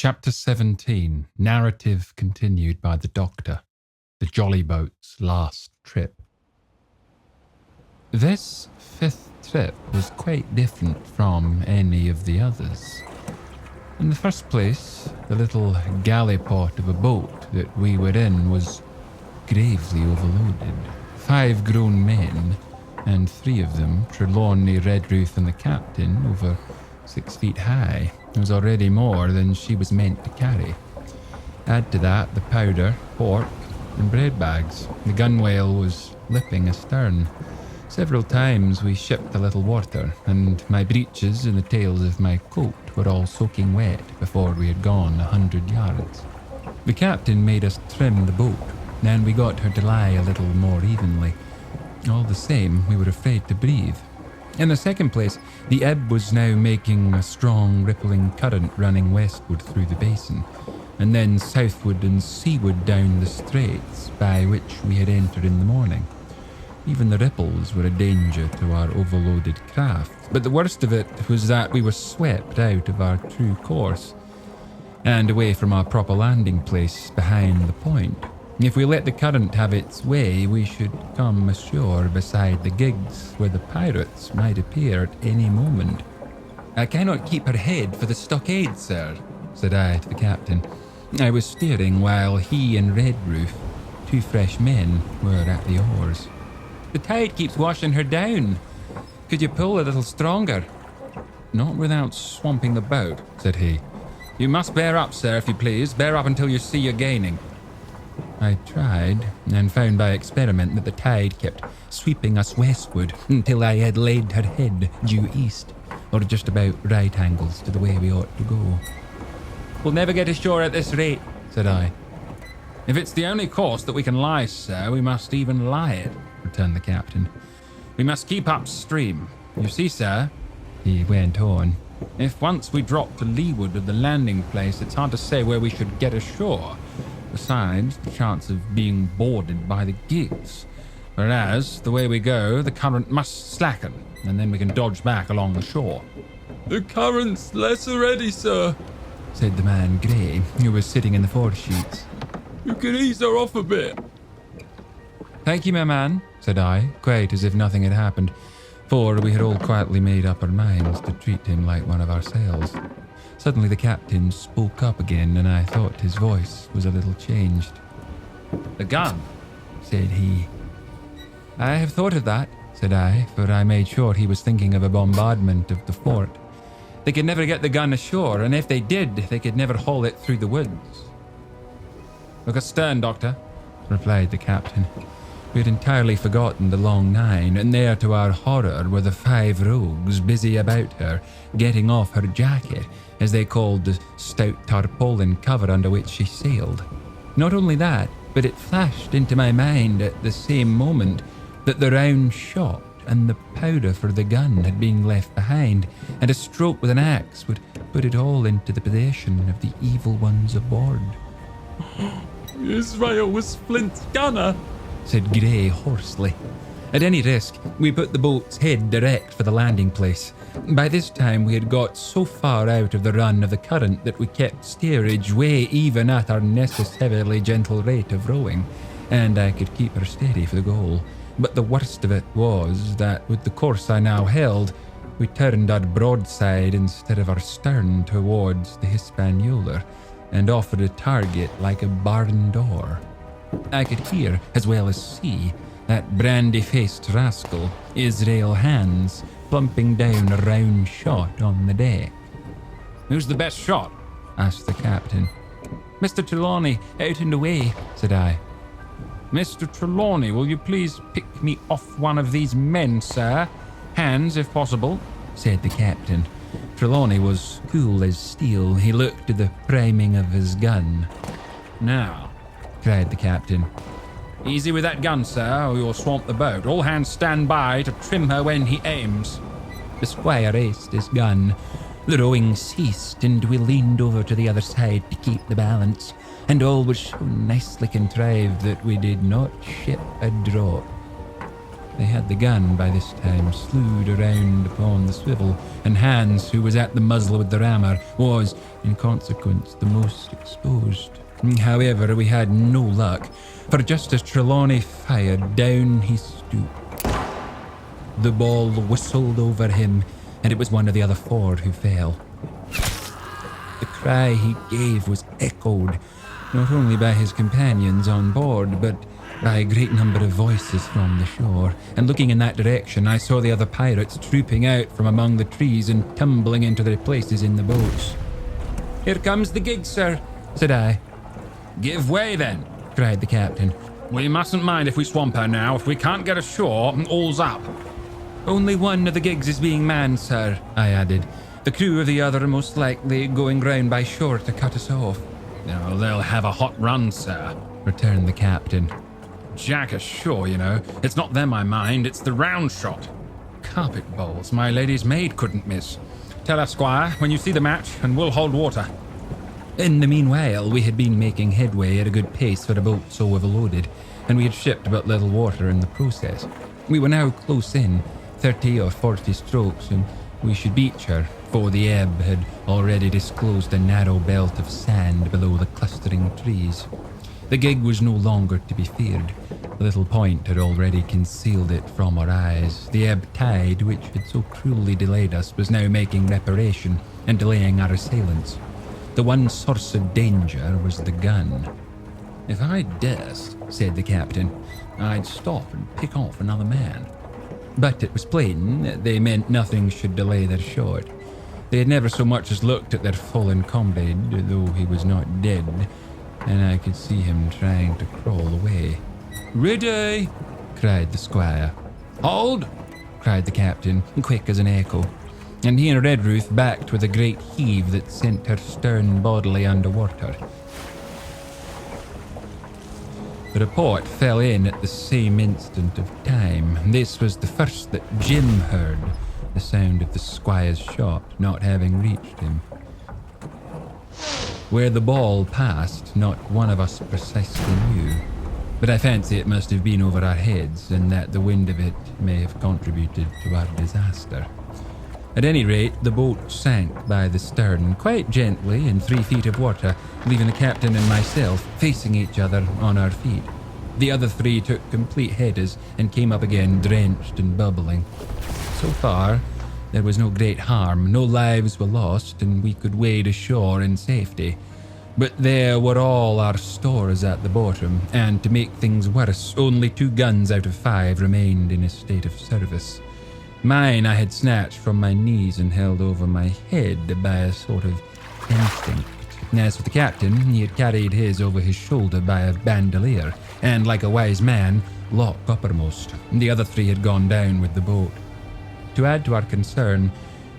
Chapter 17, narrative continued by the Doctor. The Jolly Boat's last trip. This fifth trip was quite different from any of the others. In the first place, the little galley-pot of a boat that we were in was gravely overloaded. 5 grown men, and 3 of them, Trelawney, Redruth and the captain, over 6 feet high. It was already more than she was meant to carry. Add to that the powder, pork and bread bags. The gunwale was lipping astern. Several times we shipped a little water, and my breeches and the tails of my coat were all soaking wet before we had gone 100 yards. The captain made us trim the boat, and we got her to lie a little more evenly. All the same, we were afraid to breathe. In the second place, the ebb was now making a strong rippling current running westward through the basin, and then southward and seaward down the straits by which we had entered in the morning. Even the ripples were a danger to our overloaded craft, but the worst of it was that we were swept out of our true course, and away from our proper landing place behind the point. If we let the current have its way, we should come ashore beside the gigs, where the pirates might appear at any moment. "I cannot keep her head for the stockade, sir," said I to the captain. I was steering while he and Redruth, 2 fresh men, were at the oars. "The tide keeps washing her down. Could you pull a little stronger?" "Not without swamping the boat," said he. "You must bear up, sir, if you please. Bear up until you see you're gaining." I tried, and found by experiment that the tide kept sweeping us westward until I had laid her head due east, or just about right angles to the way we ought to go. "We'll never get ashore at this rate," said I. "If it's the only course that we can lie, sir, we must even lie it," returned the captain. "We must keep upstream. You see, sir," he went on, "if once we drop to leeward of the landing place, it's hard to say where we should get ashore. Besides, the chance of being boarded by the gigs. Whereas, the way we go, the current must slacken, and then we can dodge back along the shore." "The current's less already, sir," said the man Grey, who was sitting in the foresheets. "You can ease her off a bit." "Thank you, my man," said I, quite as if nothing had happened, for we had all quietly made up our minds to treat him like one of ourselves. Suddenly the captain spoke up again, and I thought his voice was a little changed. "The gun," said he. "I have thought of that," said I, for I made sure he was thinking of a bombardment of the fort. "They could never get the gun ashore, and if they did, they could never haul it through the woods." "Look astern, Doctor," replied the captain. We had entirely forgotten the long nine, and there to our horror were the 5 rogues busy about her, getting off her jacket, as they called the stout tarpaulin cover under which she sailed. Not only that, but it flashed into my mind at the same moment that the round shot and the powder for the gun had been left behind, and a stroke with an axe would put it all into the possession of the evil ones aboard. "Israel was Flint's gunner," said Grey hoarsely. At any risk, we put the boat's head direct for the landing place. By this time, we had got so far out of the run of the current that we kept steerage way even at our necessarily gentle rate of rowing, and I could keep her steady for the goal. But the worst of it was that, with the course I now held, we turned our broadside instead of our stern towards the Hispaniola, and offered a target like a barn door. I could hear, as well as see, that brandy-faced rascal, Israel Hands, plumping down a round shot on the deck. "Who's the best shot?" asked the captain. "Mr. Trelawney, out and away," said I. "Mr. Trelawney, will you please pick me off one of these men, sir? Hands, if possible," said the captain. Trelawney was cool as steel. He looked to the priming of his gun. "Now," cried the captain. "Easy with that gun, sir, or you'll swamp the boat. All hands stand by to trim her when he aims." The squire aced his gun. The rowing ceased, and we leaned over to the other side to keep the balance, and all was so nicely contrived that we did not ship a drop. They had the gun by this time slewed around upon the swivel, and Hans, who was at the muzzle with the rammer, was, in consequence, the most exposed. However, we had no luck, for just as Trelawney fired, down he stooped. The ball whistled over him, and it was one of the other four who fell. The cry he gave was echoed, not only by his companions on board, but by a great number of voices from the shore, and looking in that direction, I saw the other pirates trooping out from among the trees and tumbling into their places in the boats. "Here comes the gig, sir," said I. "Give way, then," cried the captain. "We mustn't mind if we swamp her now. If we can't get ashore, all's up." "Only one of the gigs is being manned, sir," I added. "The crew of the other are most likely going round by shore to cut us off." "Oh, they'll have a hot run, sir," returned the captain. "Jack ashore, you know. It's not them I mind, it's the round shot. Carpet balls my lady's maid couldn't miss. Tell her, squire, when you see the match, and we'll hold water." In the meanwhile, we had been making headway at a good pace for a boat so overloaded, and we had shipped but little water in the process. We were now close in, 30 or 40 strokes, and we should beach her, for the ebb had already disclosed a narrow belt of sand below the clustering trees. The gig was no longer to be feared. The little point had already concealed it from our eyes. The ebb tide, which had so cruelly delayed us, was now making reparation and delaying our assailants. The one source of danger was the gun. "If I durst," said the captain, "I'd stop and pick off another man." But it was plain that they meant nothing should delay their shot. They had never so much as looked at their fallen comrade, though he was not dead, and I could see him trying to crawl away. "Ready!" cried the squire. "Hold!" cried the captain, quick as an echo. And he and Redruth backed with a great heave that sent her stern bodily under water. The report fell in at the same instant of time. This was the first that Jim heard, the sound of the squire's shot not having reached him. Where the ball passed, not one of us precisely knew, but I fancy it must have been over our heads, and that the wind of it may have contributed to our disaster. At any rate, the boat sank by the stern, quite gently in 3 feet of water, leaving the captain and myself facing each other on our feet. The other 3 took complete headers and came up again drenched and bubbling. So far, there was no great harm, no lives were lost, and we could wade ashore in safety. But there were all our stores at the bottom, and to make things worse, only 2 guns out of 5 remained in a state of service. Mine I had snatched from my knees and held over my head by a sort of instinct. As for the captain, he had carried his over his shoulder by a bandolier, and like a wise man, lock uppermost. The other 3 had gone down with the boat. To add to our concern,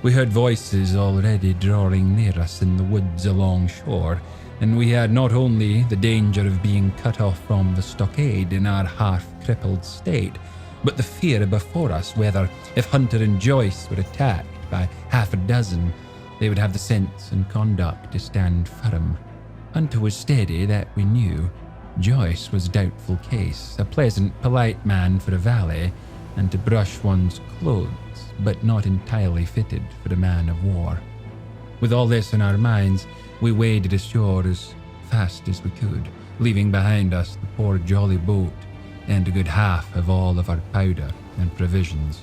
we heard voices already drawing near us in the woods along shore, and we had not only the danger of being cut off from the stockade in our half-crippled state, but the fear before us whether, if Hunter and Joyce were attacked by half a dozen, they would have the sense and conduct to stand firm. Hunter was steady, that we knew. Joyce was doubtful case, a pleasant, polite man for a valet, and to brush one's clothes, but not entirely fitted for a man of war. With all this in our minds, we waded ashore as fast as we could, leaving behind us the poor jolly boat and a good half of all of our powder and provisions.